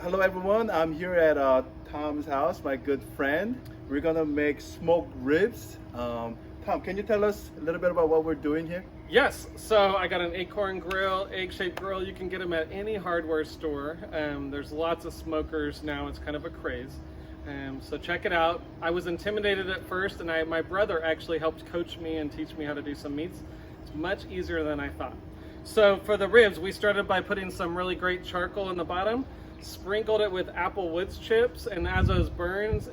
Hello everyone, I'm here at Tom's house, my good friend. We're gonna make smoked ribs. Tom, can you tell us a little bit about what we're doing here? Yes, so I got an Acorn Grill, egg-shaped grill. You can get them at any hardware store. There's lots of smokers now, it's kind of a craze. So check it out. I was intimidated at first, and my brother actually helped coach me and teach me how to do some meats. It's much easier than I thought. So for the ribs, we started by putting some really great charcoal in the bottom, sprinkled it with apple woods chips, and as those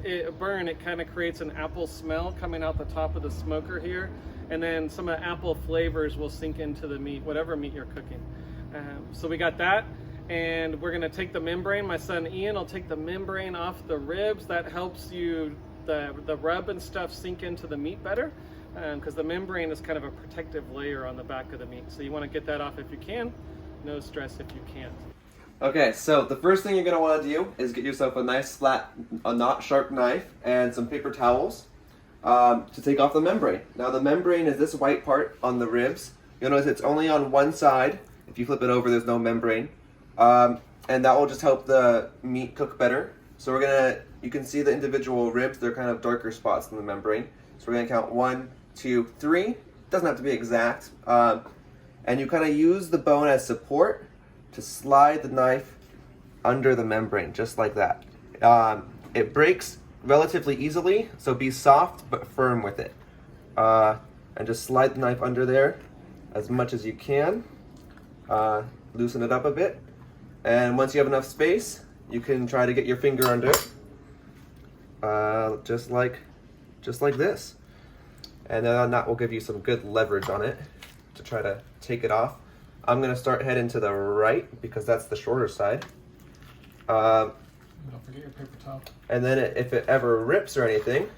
it kind of creates an apple smell coming out the top of the smoker here, and then some of the apple flavors will sink into the meat, whatever meat you're cooking. So we got that, and we're gonna take the membrane. My son Ian will take the membrane off the ribs. That helps you, the rub and stuff sink into the meat better, because the membrane is kind of a protective layer on the back of the meat. So you wanna get that off if you can, no stress if you can't. Okay, so the first thing you're going to want to do is get yourself a nice flat, not sharp knife and some paper towels to take off the membrane. Now the membrane is this white part on the ribs. You'll notice it's only on one side. If you flip it over, there's no membrane. And that will just help the meat cook better. So you can see the individual ribs, they're kind of darker spots in the membrane. So we're going to count 1, 2, 3. It doesn't have to be exact. And you kind of use the bone as support to slide the knife under the membrane, just like that. It breaks relatively easily, so be soft but firm with it. And just slide the knife under there as much as you can. Loosen it up a bit. And once you have enough space, you can try to get your finger under it. Just like this. And then that will give you some good leverage on it to try to take it off. I'm going to start heading to the right because that's the shorter side. Don't forget your paper towel. And then if it ever rips or anything,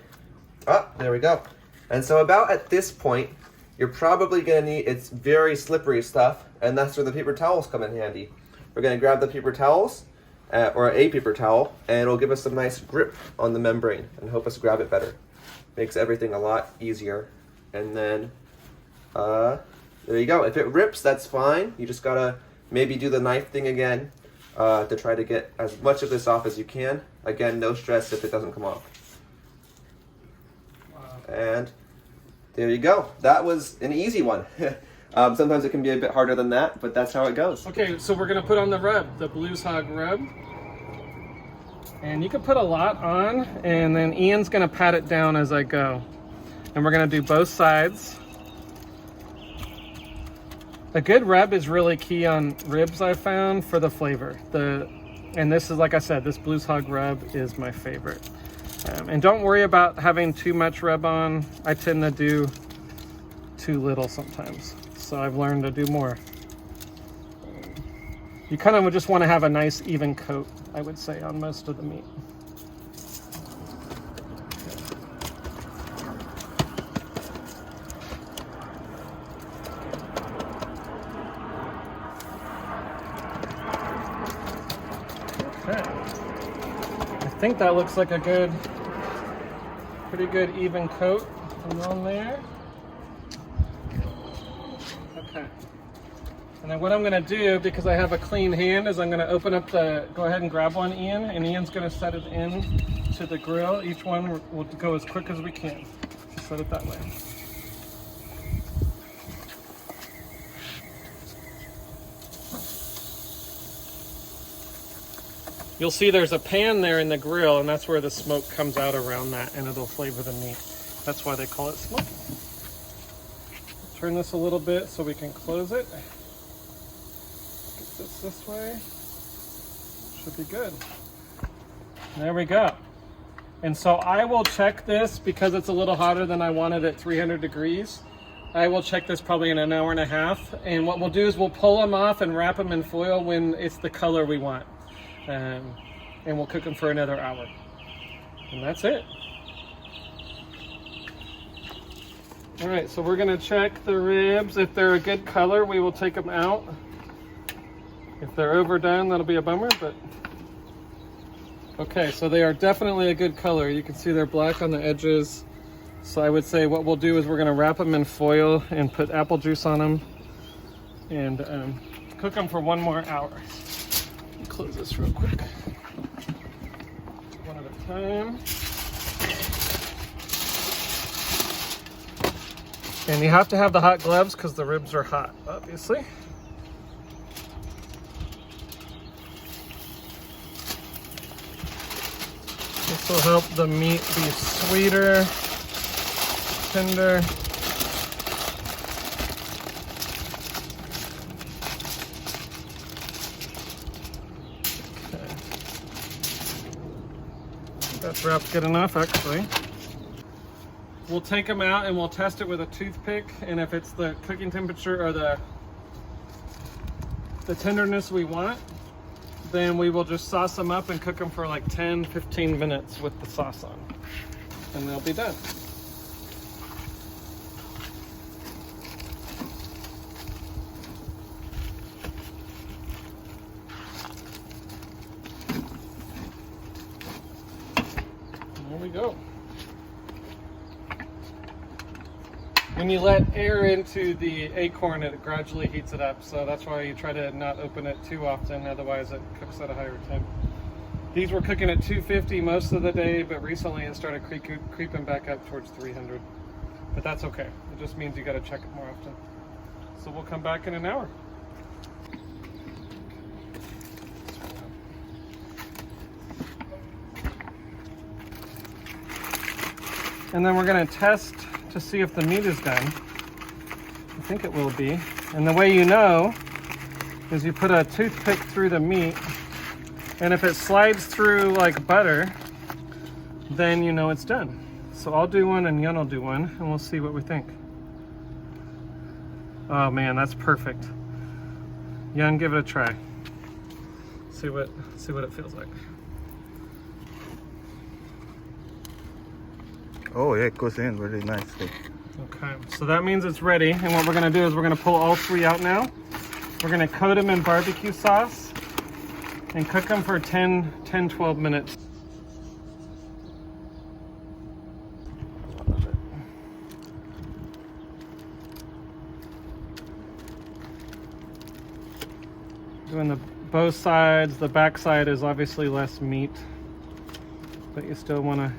there we go. And so about at this point, you're probably going to need, it's very slippery stuff, and that's where the paper towels come in handy. We're going to grab the paper towels, or a paper towel, and it'll give us some nice grip on the membrane and help us grab it better. Makes everything a lot easier. And then, there you go. If it rips, that's fine. You just gotta maybe do the knife thing again to try to get as much of this off as you can. Again, no stress if it doesn't come off. Wow. And there you go. That was an easy one. Sometimes it can be a bit harder than that, but that's how it goes. Okay, so we're gonna put on the rub, the Blues Hog rub. And you can put a lot on, and then Ian's gonna pat it down as I go. And we're gonna do both sides. A good rub is really key on ribs, I found, for the flavor. And this is, like I said, this Blues Hog rub is my favorite. And don't worry about having too much rub on. I tend to do too little sometimes. So I've learned to do more. You kind of just want to have a nice even coat, I would say, on most of the meat. I think that looks like a pretty good even coat on there. Okay. And then what I'm gonna do, because I have a clean hand, is I'm gonna open up go ahead and grab one, Ian, and Ian's gonna set it in to the grill. Each one will go as quick as we can. Just set it that way. You'll see there's a pan there in the grill, and that's where the smoke comes out around that, and it'll flavor the meat. That's why they call it smoking. Turn this a little bit so we can close it. Get this way. Should be good. There we go. And so I will check this because it's a little hotter than I wanted at 300 degrees. I will check this probably in an hour and a half. And what we'll do is we'll pull them off and wrap them in foil when it's the color we want. And we'll cook them for another hour. And that's it. All right, so we're gonna check the ribs. If they're a good color, we will take them out. If they're overdone, that'll be a bummer, but. Okay, so they are definitely a good color. You can see they're black on the edges. So I would say what we'll do is we're gonna wrap them in foil and put apple juice on them and cook them for 1 more hour. Close this real quick. at a time. And you have to have the hot gloves because the ribs are hot, obviously. This will help the meat be sweeter, tender. Okay. That's wrapped good enough, actually. We'll take them out and we'll test it with a toothpick, and if it's the cooking temperature or the tenderness we want, then we will just sauce them up and cook them for like 10-15 minutes with the sauce on, and they'll be done. There we go. When you let air into the acorn, it gradually heats it up. So that's why you try to not open it too often, otherwise it cooks at a higher temp. These were cooking at 250 most of the day, but recently it started creeping back up towards 300. But that's okay. It just means you got to check it more often. So we'll come back in an hour. And then we're going to test to see if the meat is done. I think it will be. And the way you know is you put a toothpick through the meat, and if it slides through like butter, then you know it's done. So I'll do one and Yun will do one, and we'll see what we think. Oh man, that's perfect. Yun, give it a try. See what it feels like. Oh yeah, it goes in really nicely. Okay, so that means it's ready, and what we're gonna do is we're gonna pull all three out now. We're gonna coat them in barbecue sauce and cook them for 10-12 minutes. Doing both sides. The back side is obviously less meat, but you still wanna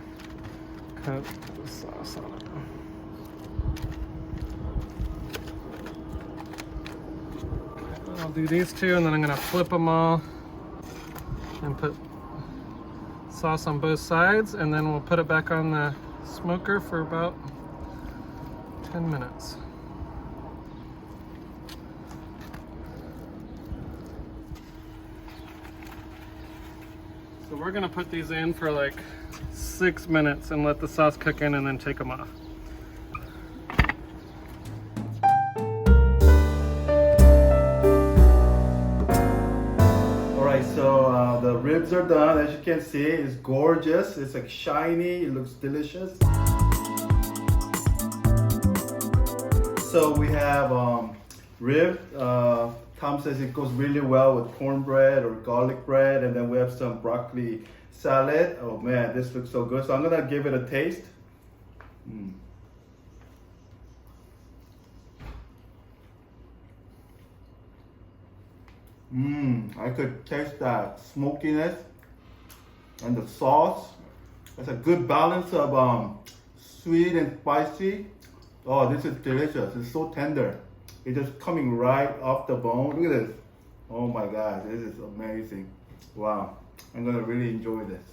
coat the sauce on it. Okay, I'll do these two, and then I'm gonna flip them all and put sauce on both sides, and then we'll put it back on the smoker for about 10 minutes. So we're gonna put these in for like 6 minutes and let the sauce cook in, and then take them off. Alright, so the ribs are done. As you can see, it's gorgeous. It's like shiny, it looks delicious. So we have rib. Tom says it goes really well with cornbread or garlic bread, and then we have some broccoli salad. Oh man, this looks so good. So I'm gonna give it a taste. I could taste that smokiness and the sauce. It's a good balance of sweet and spicy. Oh, this is delicious. It's so tender. It's just coming right off the bone. Look at this. Oh my God, this is amazing. Wow, I'm gonna really enjoy this.